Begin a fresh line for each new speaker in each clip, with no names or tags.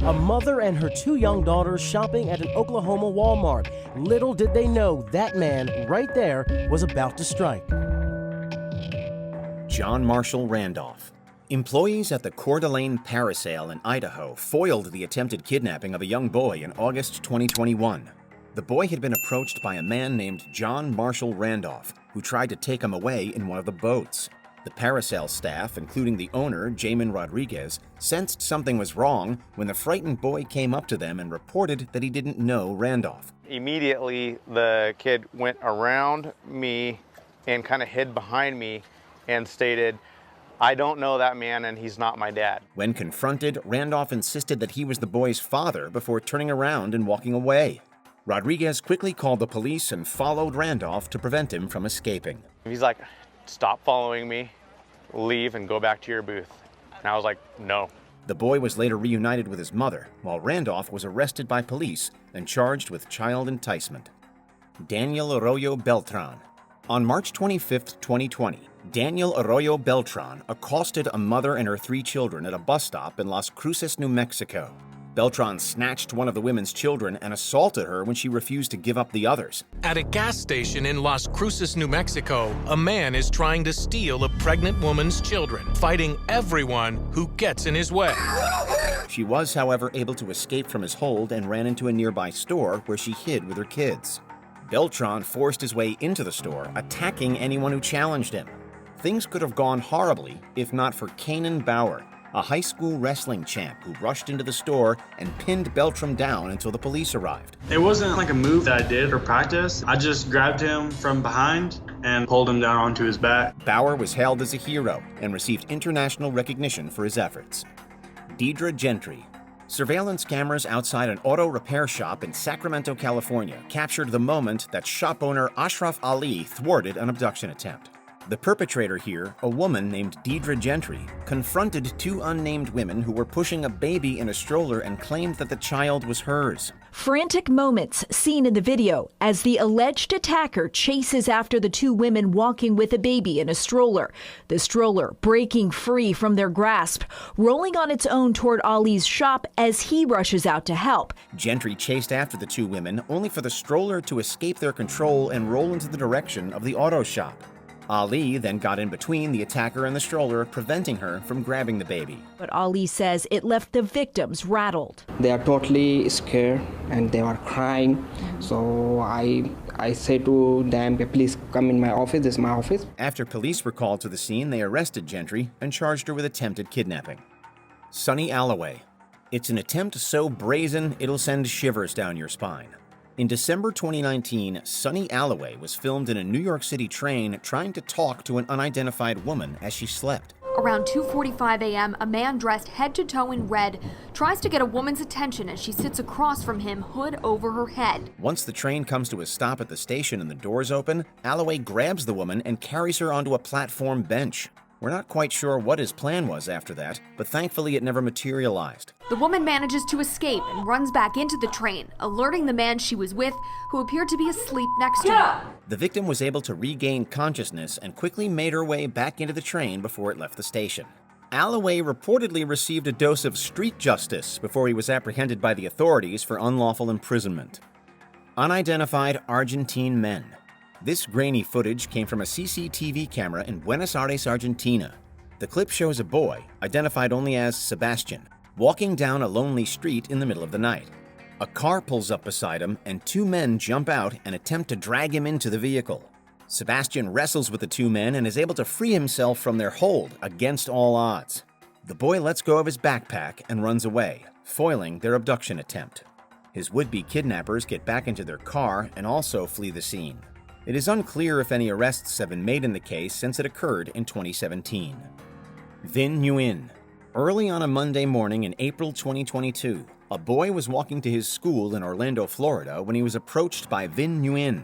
A mother and her 2 young daughters shopping at an Oklahoma Walmart. Little did they know that man right there was about to strike.
John Marshall Randolph. Employees at the Coeur d'Alene Parasail in Idaho foiled the attempted kidnapping of a young boy in August 2021. The boy had been approached by a man named John Marshall Randolph, who tried to take him away in one of the boats. The Parasail staff, including the owner, Jamin Rodriguez, sensed something was wrong when the frightened boy came up to them and reported that he didn't know Randolph.
Immediately, the kid went around me and kind of hid behind me and stated, "I don't know that man and he's not my dad."
When confronted, Randolph insisted that he was the boy's father before turning around and walking away. Rodriguez quickly called the police and followed Randolph to prevent him from escaping.
He's like, "Stop following me, leave and go back to your booth." And I was like, "No."
The boy was later reunited with his mother, while Randolph was arrested by police and charged with child enticement. Daniel Arroyo Beltran. On March 25, 2020, Daniel Arroyo Beltran accosted a mother and her 3 children at a bus stop in Las Cruces, New Mexico. Beltran snatched one of the women's children and assaulted her when she refused to give up the others.
At a gas station in Las Cruces, New Mexico, a man is trying to steal a pregnant woman's children, fighting everyone who gets in his way.
She was, however, able to escape from his hold and ran into a nearby store where she hid with her kids. Beltran forced his way into the store, attacking anyone who challenged him. Things could have gone horribly if not for Kanan Bauer, a high school wrestling champ who rushed into the store and pinned Beltran down until the police arrived.
It wasn't like a move that I did for practice. I just grabbed him from behind and pulled him down onto his back.
Bauer was hailed as a hero and received international recognition for his efforts. Deidre Gentry. Surveillance cameras outside an auto repair shop in Sacramento, California captured the moment that shop owner Ashraf Ali thwarted an abduction attempt. The perpetrator here, a woman named Deidre Gentry, confronted 2 unnamed women who were pushing a baby in a stroller and claimed that the child was hers.
Frantic moments seen in the video as the alleged attacker chases after the 2 women walking with a baby in a stroller. The stroller breaking free from their grasp, rolling on its own toward Ali's shop as he rushes out to help.
Gentry chased after the 2 women, only for the stroller to escape their control and roll into the direction of the auto shop. Ali then got in between the attacker and the stroller, preventing her from grabbing the baby.
But Ali says it left the victims rattled.
They are totally scared and they were crying. So I say to them, please come in my office, this is my office.
After police were called to the scene, they arrested Gentry and charged her with attempted kidnapping. Sonny Alloway. It's an attempt so brazen it'll send shivers down your spine. In December 2019, Sonny Alloway was filmed in a New York City train trying to talk to an unidentified woman as she slept.
Around 2:45 a.m., a man dressed head to toe in red tries to get a woman's attention as she sits across from him, hood over her head.
Once the train comes to a stop at the station and the doors open, Alloway grabs the woman and carries her onto a platform bench. We're not quite sure what his plan was after that, but thankfully it never materialized.
The woman manages to escape and runs back into the train, alerting the man she was with, who appeared to be asleep next to her.
The victim was able to regain consciousness and quickly made her way back into the train before it left the station. Alloway reportedly received a dose of street justice before he was apprehended by the authorities for unlawful imprisonment. Unidentified Argentine men. This grainy footage came from a CCTV camera in Buenos Aires, Argentina. The clip shows a boy, identified only as Sebastian, walking down a lonely street in the middle of the night. A car pulls up beside him and 2 men jump out and attempt to drag him into the vehicle. Sebastian wrestles with the 2 men and is able to free himself from their hold against all odds. The boy lets go of his backpack and runs away, foiling their abduction attempt. His would-be kidnappers get back into their car and also flee the scene. It is unclear if any arrests have been made in the case since it occurred in 2017. Vinh Nguyen. Early on a Monday morning in April 2022, a boy was walking to his school in Orlando, Florida when he was approached by Vinh Nguyen.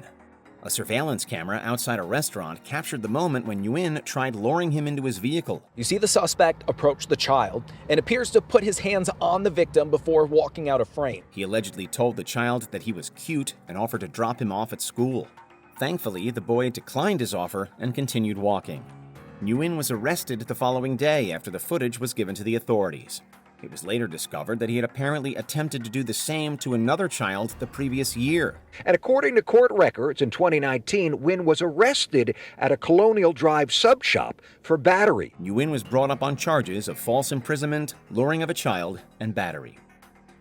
A surveillance camera outside a restaurant captured the moment when Nguyen tried luring him into his vehicle.
You see the suspect approach the child and appears to put his hands on the victim before walking out of frame.
He allegedly told the child that he was cute and offered to drop him off at school. Thankfully, the boy declined his offer and continued walking. Nguyen was arrested the following day after the footage was given to the authorities. It was later discovered that he had apparently attempted to do the same to another child the previous year.
And according to court records, in 2019, Nguyen was arrested at a Colonial Drive sub shop for battery.
Nguyen was brought up on charges of false imprisonment, luring of a child, and battery.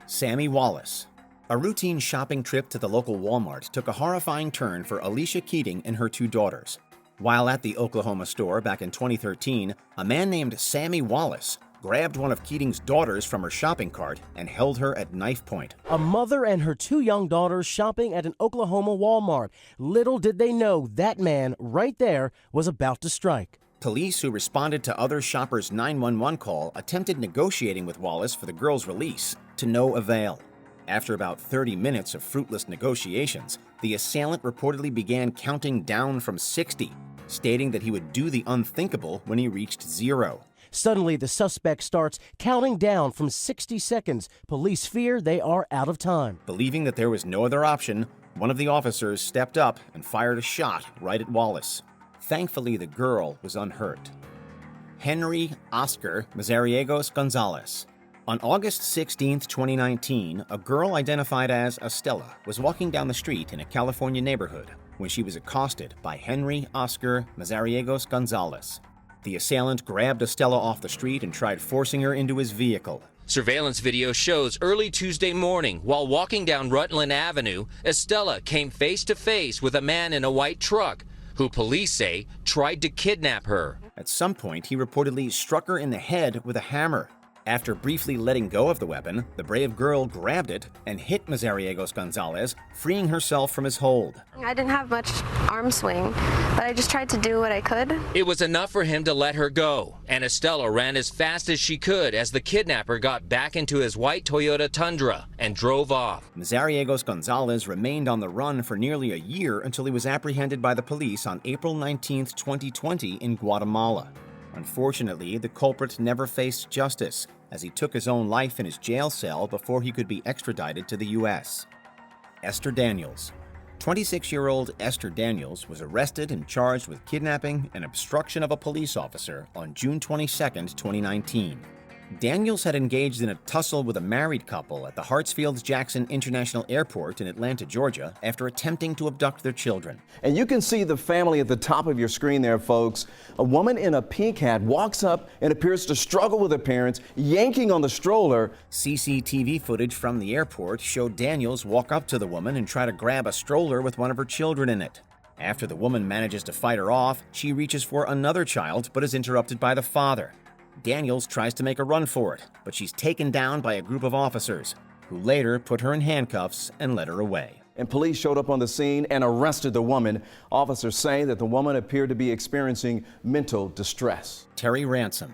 Sammy Wallace. A routine shopping trip to the local Walmart took a horrifying turn for Alicia Keating and her 2 daughters. While at the Oklahoma store back in 2013, a man named Sammy Wallace grabbed one of Keating's daughters from her shopping cart and held her at knife point.
A mother and her 2 young daughters shopping at an Oklahoma Walmart. Little did they know that man right there was about to strike.
Police who responded to other shoppers' 911 call attempted negotiating with Wallace for the girl's release, to no avail. After about 30 minutes of fruitless negotiations, the assailant reportedly began counting down from 60, stating that he would do the unthinkable when he reached 0.
Suddenly, the suspect starts counting down from 60 seconds. Police fear they are out of time.
Believing that there was no other option, one of the officers stepped up and fired a shot right at Wallace. Thankfully, the girl was unhurt. Henry Oscar Mazariegos Gonzalez. On August 16, 2019, a girl identified as Estella was walking down the street in a California neighborhood when she was accosted by Henry Oscar Mazariegos Gonzalez. The assailant grabbed Estella off the street and tried forcing her into his vehicle.
Surveillance video shows early Tuesday morning, while walking down Rutland Avenue, Estella came face to face with a man in a white truck who police say tried to kidnap her.
At some point, he reportedly struck her in the head with a hammer. After briefly letting go of the weapon, the brave girl grabbed it and hit Mazariegos Gonzalez, freeing herself from his hold.
I didn't have much arm swing, but I just tried to do what I could.
It was enough for him to let her go, and Estella ran as fast as she could as the kidnapper got back into his white Toyota Tundra and drove off.
Mazariegos Gonzalez remained on the run for nearly a year until he was apprehended by the police on April 19, 2020 in Guatemala. Unfortunately, the culprit never faced justice, as he took his own life in his jail cell before he could be extradited to the U.S. Esther Daniels. 26-year-old Esther Daniels was arrested and charged with kidnapping and obstruction of a police officer on June 22, 2019. Daniels had engaged in a tussle with a married couple at the Hartsfield-Jackson International Airport in Atlanta, Georgia, after attempting to abduct their children.
And you can see the family at the top of your screen there, folks. A woman in a pink hat walks up and appears to struggle with her parents, yanking on the stroller.
CCTV footage from the airport showed Daniels walk up to the woman and try to grab a stroller with one of her children in it. After the woman manages to fight her off, she reaches for another child but is interrupted by the father. Daniels tries to make a run for it, but she's taken down by a group of officers, who later put her in handcuffs and led her away.
And police showed up on the scene and arrested the woman. Officers say that the woman appeared to be experiencing mental distress.
Terry Ransom.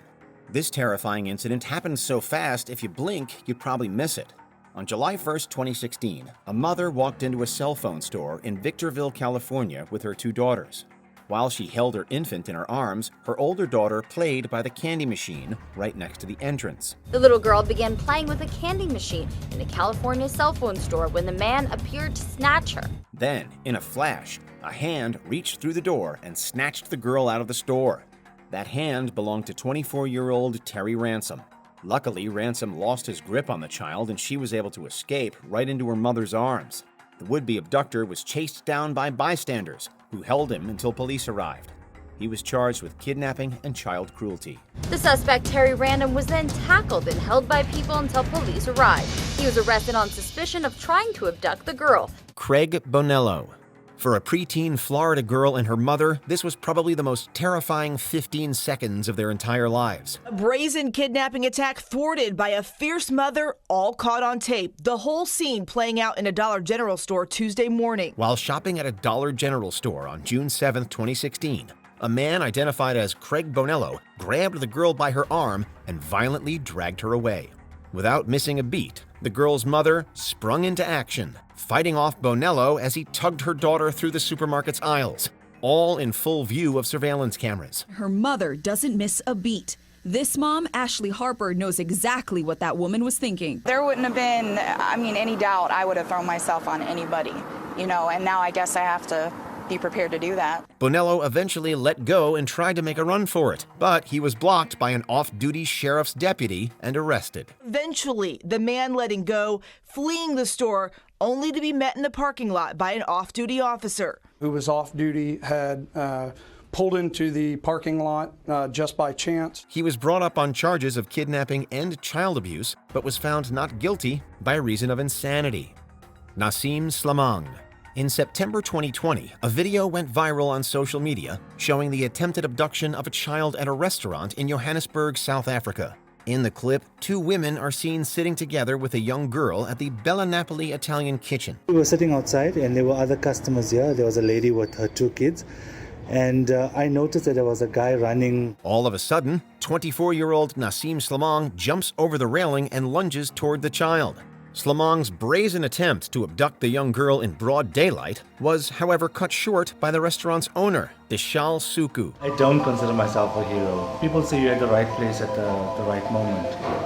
This terrifying incident happened so fast, if you blink, you'd probably miss it. On July 1st, 2016, a mother walked into a cell phone store in Victorville, California with her 2 daughters. While she held her infant in her arms, her older daughter played by the candy machine right next to the entrance.
The little girl began playing with a candy machine in a California cell phone store when the man appeared to snatch her.
Then, in a flash, a hand reached through the door and snatched the girl out of the store. That hand belonged to 24-year-old Terry Ransom. Luckily, Ransom lost his grip on the child and she was able to escape right into her mother's arms. The would-be abductor was chased down by bystanders, who held him until police arrived. He was charged with kidnapping and child cruelty.
The suspect, Terry Random, was then tackled and held by people until police arrived. He was arrested on suspicion of trying to abduct the girl.
Craig Bonello. For a preteen Florida girl and her mother, this was probably the most terrifying 15 seconds of their entire lives.
A brazen kidnapping attack thwarted by a fierce mother, all caught on tape. The whole scene playing out in a Dollar General store Tuesday morning.
While shopping at a Dollar General store on June 7, 2016, a man identified as Craig Bonello grabbed the girl by her arm and violently dragged her away. Without missing a beat, the girl's mother sprung into action, fighting off Bonello as he tugged her daughter through the supermarket's aisles, all in full view of surveillance cameras.
Her mother doesn't miss a beat. This mom, Ashley Harper, knows exactly what that woman was thinking.
There wouldn't have been, any doubt I would have thrown myself on anybody, and now I guess I have to be prepared to do that.
Bonello eventually let go and tried to make a run for it, but he was blocked by an off-duty sheriff's deputy and arrested.
Eventually, the man letting go, fleeing the store, only to be met in the parking lot by an off-duty officer.
Who was off-duty had pulled into the parking lot just by chance.
He was brought up on charges of kidnapping and child abuse, but was found not guilty by reason of insanity. Nassim Slamang. In September 2020, a video went viral on social media showing the attempted abduction of a child at a restaurant in Johannesburg, South Africa. In the clip, two women are seen sitting together with a young girl at the Bella Napoli Italian kitchen.
We were sitting outside and there were other customers here. There was a lady with her two kids. And I noticed that there was a guy running.
All of a sudden, 24-year-old Nassim Slamang jumps over the railing and lunges toward the child. Slamang's brazen attempt to abduct the young girl in broad daylight was, however, cut short by the restaurant's owner, Dishal Suku.
I don't consider myself a hero. People say you're at the right place at the right moment.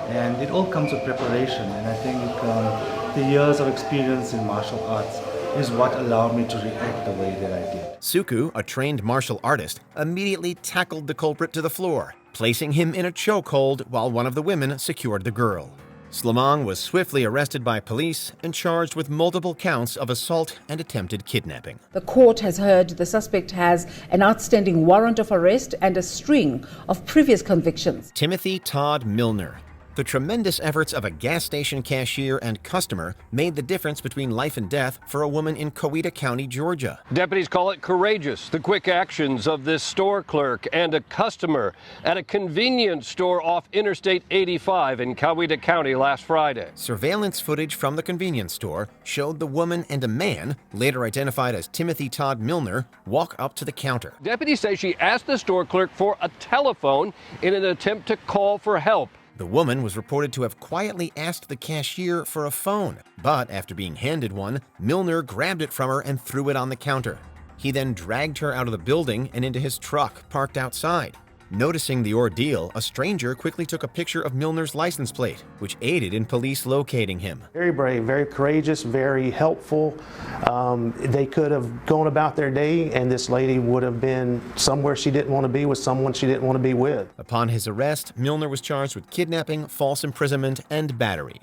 And it all comes with preparation. And I think the years of experience in martial arts is what allowed me to react the way that I did.
Suku, a trained martial artist, immediately tackled the culprit to the floor, placing him in a chokehold while one of the women secured the girl. Slamang was swiftly arrested by police and charged with multiple counts of assault and attempted kidnapping.
The court has heard the suspect has an outstanding warrant of arrest and a string of previous convictions.
Timothy Todd Milner. The tremendous efforts of a gas station cashier and customer made the difference between life and death for a woman in Coweta County, Georgia.
Deputies call it courageous, the quick actions of this store clerk and a customer at a convenience store off Interstate 85 in Coweta County last Friday.
Surveillance footage from the convenience store showed the woman and a man, later identified as Timothy Todd Milner, walk up to the counter.
Deputies say she asked the store clerk for a telephone in an attempt to call for help.
The woman was reported to have quietly asked the cashier for a phone, but after being handed one, Milner grabbed it from her and threw it on the counter. He then dragged her out of the building and into his truck parked outside. Noticing the ordeal, a stranger quickly took a picture of Milner's license plate, which aided in police locating him.
Very brave, very courageous, very helpful. They could have gone about their day and this lady would have been somewhere she didn't want to be with someone she didn't want to be with.
Upon his arrest, Milner was charged with kidnapping, false imprisonment, and battery.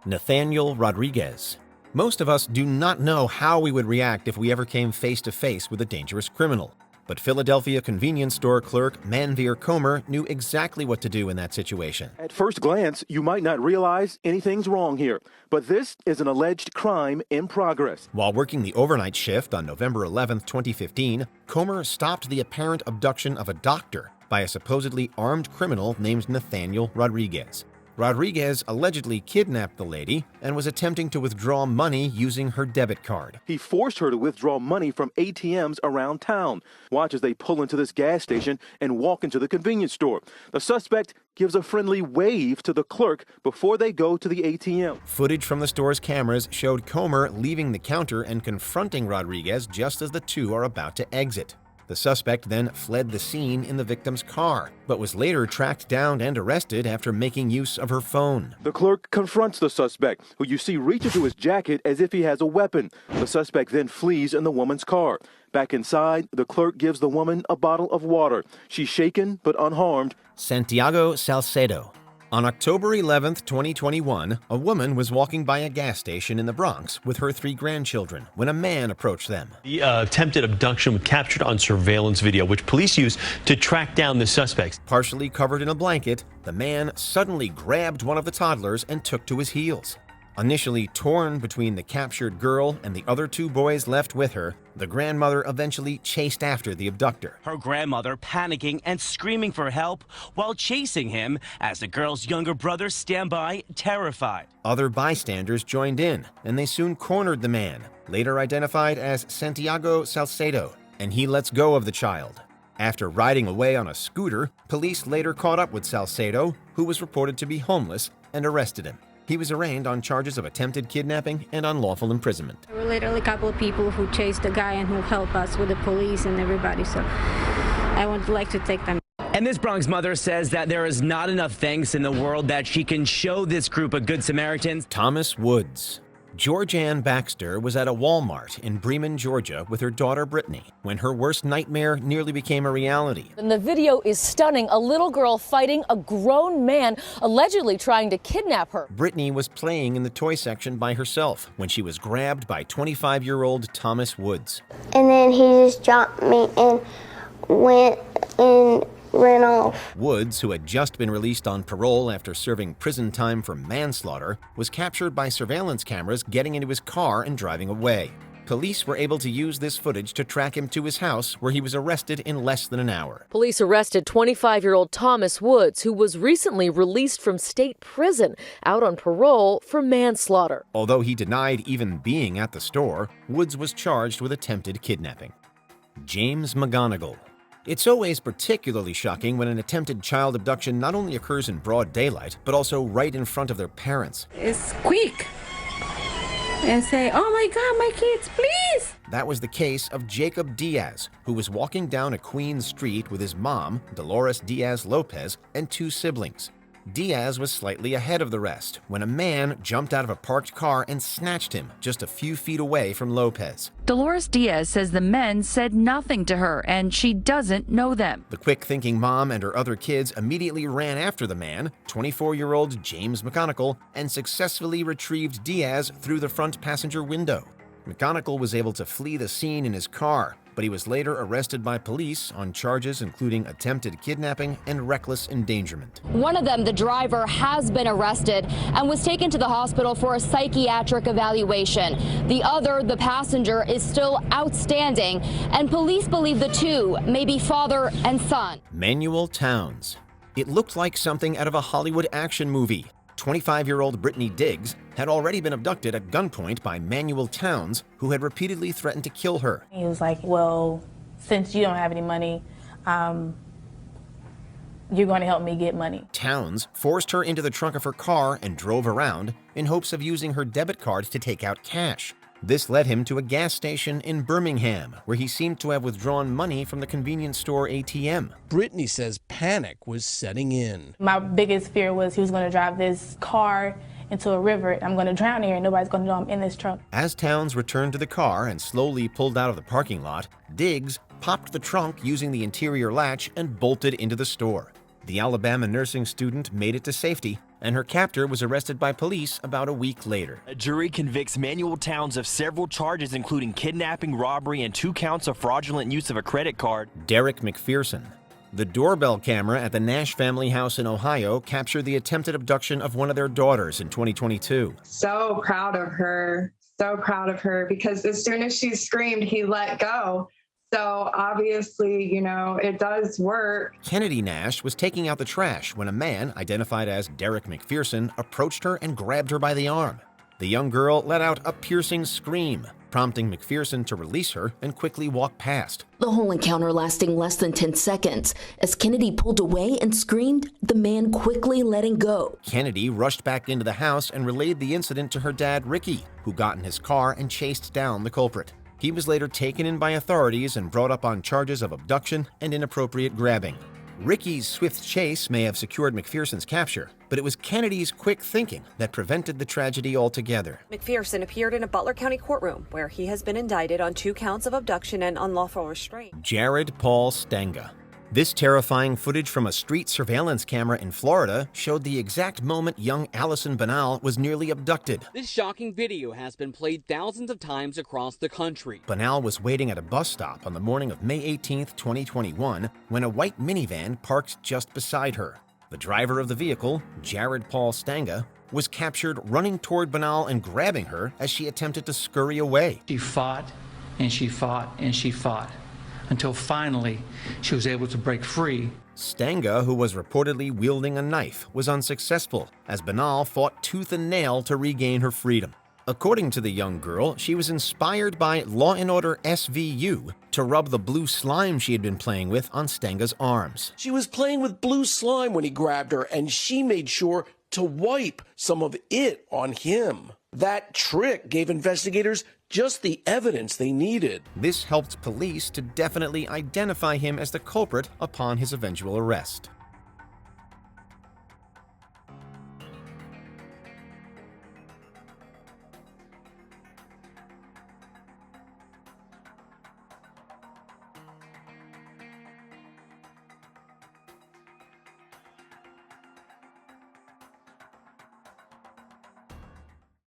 Nathaniel Rodriguez. Most of us do not know how we would react if we ever came face to face with a dangerous criminal. But Philadelphia convenience store clerk Manveer Comer knew exactly what to do in that situation.
At first glance, you might not realize anything's wrong here, but this is an alleged crime in progress.
While working the overnight shift on November 11, 2015, Comer stopped the apparent abduction of a doctor by a supposedly armed criminal named Nathaniel Rodriguez. Rodriguez allegedly kidnapped the lady and was attempting to withdraw money using her debit card.
He forced her to withdraw money from ATMs around town. Watch as they pull into this gas station and walk into the convenience store. The suspect gives a friendly wave to the clerk before they go to the ATM.
Footage from the store's cameras showed Comer leaving the counter and confronting Rodriguez just as the two are about to exit. The suspect then fled the scene in the victim's car, but was later tracked down and arrested after making use of her phone.
The clerk confronts the suspect, who you see reach into his jacket as if he has a weapon. The suspect then flees in the woman's car. Back inside, the clerk gives the woman a bottle of water. She's shaken but unharmed.
Santiago Salcedo. On October 11, 2021, a woman was walking by a gas station in the Bronx with her 3 grandchildren when a man approached them.
The attempted abduction was captured on surveillance video, which police used to track down the suspects.
Partially covered in a blanket, the man suddenly grabbed one of the toddlers and took to his heels. Initially torn between the captured girl and the other 2 boys left with her, the grandmother eventually chased after the abductor.
Her grandmother panicking and screaming for help while chasing him as the girl's younger brothers stand by, terrified.
Other bystanders joined in, and they soon cornered the man, later identified as Santiago Salcedo, and he lets go of the child. After riding away on a scooter, police later caught up with Salcedo, who was reported to be homeless, and arrested him. He was arraigned on charges of attempted kidnapping and unlawful imprisonment.
There were literally a couple of people who chased the guy and who helped us with the police and everybody, so I would like to take them.
And this Bronx mother says that there is not enough thanks in the world that she can show this group of Good Samaritans.
Thomas Woods. Georgianne Baxter was at a Walmart in Bremen, Georgia with her daughter Brittany when her worst nightmare nearly became a reality.
And the video is stunning. A little girl fighting a grown man allegedly trying to kidnap her.
Brittany was playing in the toy section by herself when she was grabbed by 25-year-old Thomas Woods.
And then he just jumped me and went and ran off.
Woods, who had just been released on parole after serving prison time for manslaughter, was captured by surveillance cameras getting into his car and driving away. Police were able to use this footage to track him to his house, where he was arrested in less than an hour.
Police arrested 25-year-old Thomas Woods, who was recently released from state prison out on parole for manslaughter.
Although he denied even being at the store, Woods was charged with attempted kidnapping. James McGonigal. It's always particularly shocking when an attempted child abduction not only occurs in broad daylight, but also right in front of their parents.
It's quick. And say, oh my God, my kids, please.
That was the case of Jacob Diaz, who was walking down a Queens street with his mom, Dolores Diaz Lopez, and two siblings. Diaz was slightly ahead of the rest when a man jumped out of a parked car and snatched him just a few feet away from Lopez.
Dolores Diaz says the men said nothing to her and she doesn't know them.
The quick-thinking mom and her other kids immediately ran after the man, 24-year-old James McGonigal, and successfully retrieved Diaz through the front passenger window. McGonigal was able to flee the scene in his car, but he was later arrested by police on charges including attempted kidnapping and reckless endangerment.
One of them, the driver, has been arrested and was taken to the hospital for a psychiatric evaluation. The other, the passenger, is still outstanding, and police believe the two may be father and son.
Manuel Towns. It looked like something out of a Hollywood action movie. 25-year-old Brittany Diggs had already been abducted at gunpoint by Manuel Towns, who had repeatedly threatened to kill her.
He was like, well, since you don't have any money, you're going to help me get money.
Towns forced her into the trunk of her car and drove around in hopes of using her debit card to take out cash. This led him to a gas station in Birmingham, where he seemed to have withdrawn money from the convenience store ATM.
Brittany says panic was setting in.
My biggest fear was he was going to drive this car into a river. I'm going to drown here and nobody's going to know I'm in this trunk.
As Towns returned to the car and slowly pulled out of the parking lot, Diggs popped the trunk using the interior latch and bolted into the store. The Alabama nursing student made it to safety, and her captor was arrested by police about a week later.
A jury convicts Manuel Towns of several charges, including kidnapping, robbery, and 2 counts of fraudulent use of a credit card.
Derek McPherson. The doorbell camera at the Nash family house in Ohio captured the attempted abduction of one of their daughters in 2022.
So proud of her, because as soon as she screamed, he let go. So obviously, you know, it does work.
Kennedy Nash was taking out the trash when a man, identified as Derek McPherson, approached her and grabbed her by the arm. The young girl let out a piercing scream, prompting McPherson to release her and quickly walk past.
The whole encounter lasting less than 10 seconds. As Kennedy pulled away and screamed, the man quickly letting go.
Kennedy rushed back into the house and relayed the incident to her dad, Ricky, who got in his car and chased down the culprit. He was later taken in by authorities and brought up on charges of abduction and inappropriate grabbing. Ricky's swift chase may have secured McPherson's capture, but it was Kennedy's quick thinking that prevented the tragedy altogether.
McPherson appeared in a Butler County courtroom where he has been indicted on 2 counts of abduction and unlawful restraint.
Jared Paul Stanga. This terrifying footage from a street surveillance camera in Florida showed the exact moment young Allison Banal was nearly abducted.
This shocking video has been played thousands of times across the country.
Banal was waiting at a bus stop on the morning of May 18, 2021, when a white minivan parked just beside her. The driver of the vehicle, Jared Paul Stanga, was captured running toward Banal and grabbing her as she attempted to scurry away.
She fought and she fought and she fought, until finally she was able to break free.
Stanga, who was reportedly wielding a knife, was unsuccessful as Banal fought tooth and nail to regain her freedom. According to the young girl, she was inspired by Law & Order SVU to rub the blue slime she had been playing with on Stanga's arms.
She was playing with blue slime when he grabbed her, and she made sure to wipe some of it on him. That trick gave investigators just the evidence they needed.
This helped police to definitely identify him as the culprit upon his eventual arrest.